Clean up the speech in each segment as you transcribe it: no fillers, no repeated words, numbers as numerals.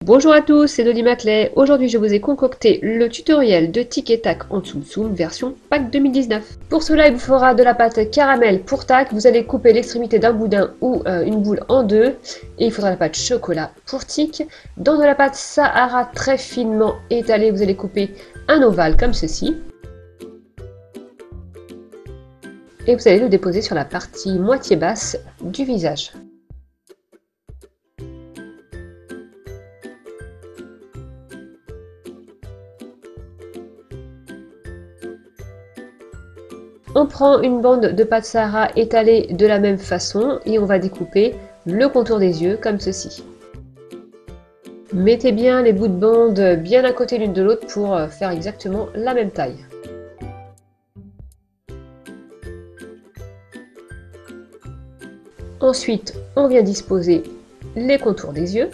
Bonjour à tous, c'est Dolly Maclay. Aujourd'hui, je vous ai concocté le tutoriel de Tic et Tac en Tsum Tsum version Pâques 2019. Pour cela, il vous faudra de la pâte caramel pour Tac. Vous allez couper l'extrémité d'un boudin ou une boule en deux. Et il faudra la pâte chocolat pour Tic. Dans de la pâte Sahara très finement étalée, vous allez couper un ovale comme ceci. Et vous allez le déposer sur la partie moitié basse du visage. On prend une bande de pâte Sahara étalée de la même façon et on va découper le contour des yeux comme ceci. Mettez bien les bouts de bande bien à côté l'une de l'autre pour faire exactement la même taille. Ensuite, on vient disposer les contours des yeux.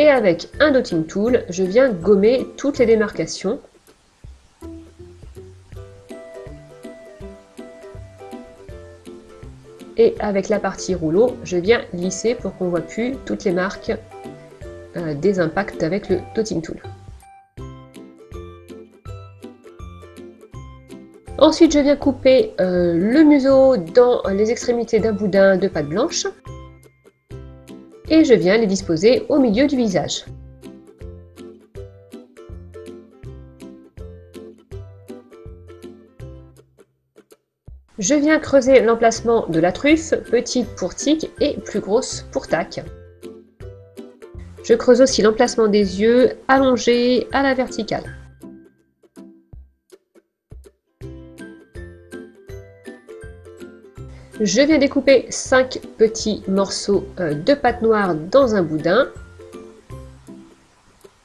Et avec un dotting tool, je viens gommer toutes les démarcations. Et avec la partie rouleau, je viens lisser pour qu'on ne voit plus toutes les marques des impacts avec le dotting tool. Ensuite, je viens couper le museau dans les extrémités d'un boudin de pâte blanche. Et je viens les disposer au milieu du visage. Je viens creuser l'emplacement de la truffe, petite pour Tic et plus grosse pour Tac. Je creuse aussi l'emplacement des yeux allongés à la verticale. Je viens découper 5 petits morceaux de pâte noire dans un boudin.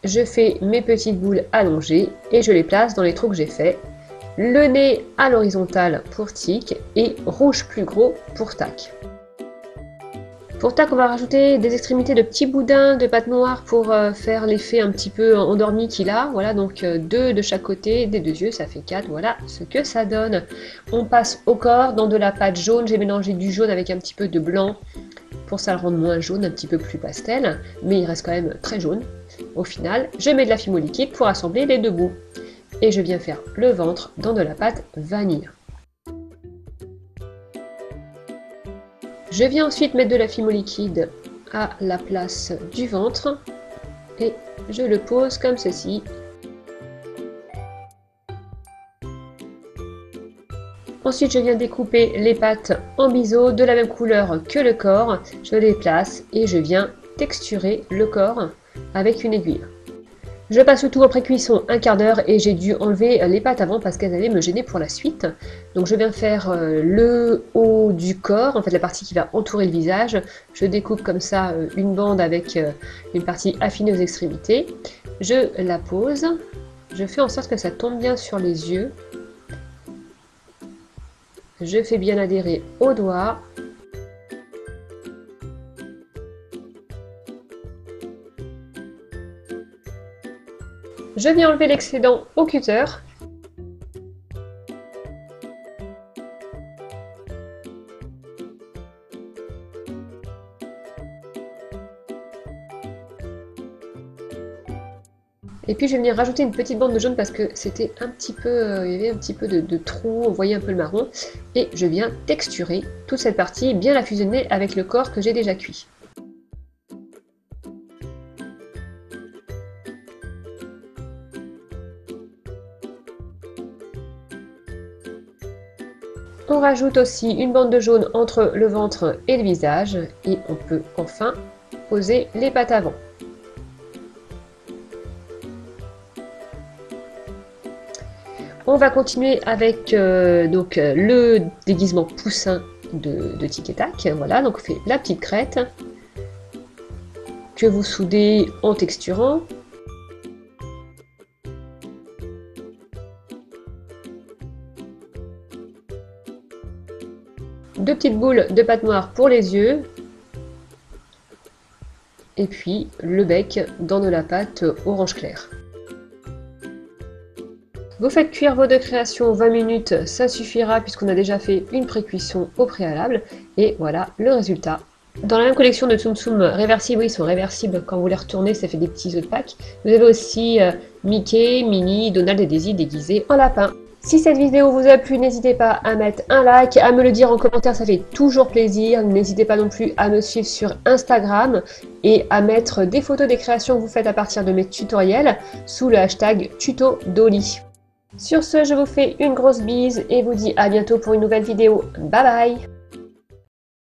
Je fais mes petites boules allongées et je les place dans les trous que j'ai faits. Le nez à l'horizontale pour Tic et rouge plus gros pour Tac. Pour Tac, on va rajouter des extrémités de petits boudins de pâte noire pour faire l'effet un petit peu endormi qu'il a. Voilà, donc 2 de chaque côté des 2 yeux, ça fait 4. Voilà ce que ça donne. On passe au corps dans de la pâte jaune. J'ai mélangé du jaune avec un petit peu de blanc pour ça le rendre moins jaune, un petit peu plus pastel. Mais il reste quand même très jaune. Au final, je mets de la fimo liquide pour assembler les 2 bouts. Et je viens faire le ventre dans de la pâte vanille. Je viens ensuite mettre de la fimo liquide à la place du ventre et je le pose comme ceci. Ensuite, je viens découper les pattes en biseau de la même couleur que le corps. Je les place et je viens texturer le corps avec une aiguille. Je passe le tout après cuisson un quart d'heure et j'ai dû enlever les pattes avant parce qu'elles allaient me gêner pour la suite. Donc je viens faire le haut du corps, en fait la partie qui va entourer le visage. Je découpe comme ça une bande avec une partie affinée aux extrémités. Je la pose, je fais en sorte que ça tombe bien sur les yeux. Je fais bien adhérer au doigt. Je viens enlever l'excédent au cutter. Et puis je vais venir rajouter une petite bande de jaune parce que c'était un petit peu, il y avait un petit peu de trou, on voyait un peu le marron. Et je viens texturer toute cette partie, bien la fusionner avec le corps que j'ai déjà cuit. On rajoute aussi une bande de jaune entre le ventre et le visage et on peut enfin poser les pattes avant. On va continuer avec le déguisement poussin de Tic et Tac. Voilà, donc on fait la petite crête que vous soudez en texturant. Deux petites boules de pâte noire pour les yeux. Et puis le bec dans de la pâte orange clair. Vous faites cuire vos 2 créations 20 minutes, ça suffira puisqu'on a déjà fait une pré-cuisson au préalable. Et voilà le résultat. Dans la même collection de Tsum Tsum réversibles, ils sont réversibles, quand vous les retournez ça fait des petits œufs de Pâques. Vous avez aussi Mickey, Minnie, Donald et Daisy déguisés en lapin. Si cette vidéo vous a plu, n'hésitez pas à mettre un like, à me le dire en commentaire, ça fait toujours plaisir. N'hésitez pas non plus à me suivre sur Instagram et à mettre des photos des créations que vous faites à partir de mes tutoriels sous le hashtag #TutoDolly. Sur ce, je vous fais une grosse bise et vous dis à bientôt pour une nouvelle vidéo. Bye bye!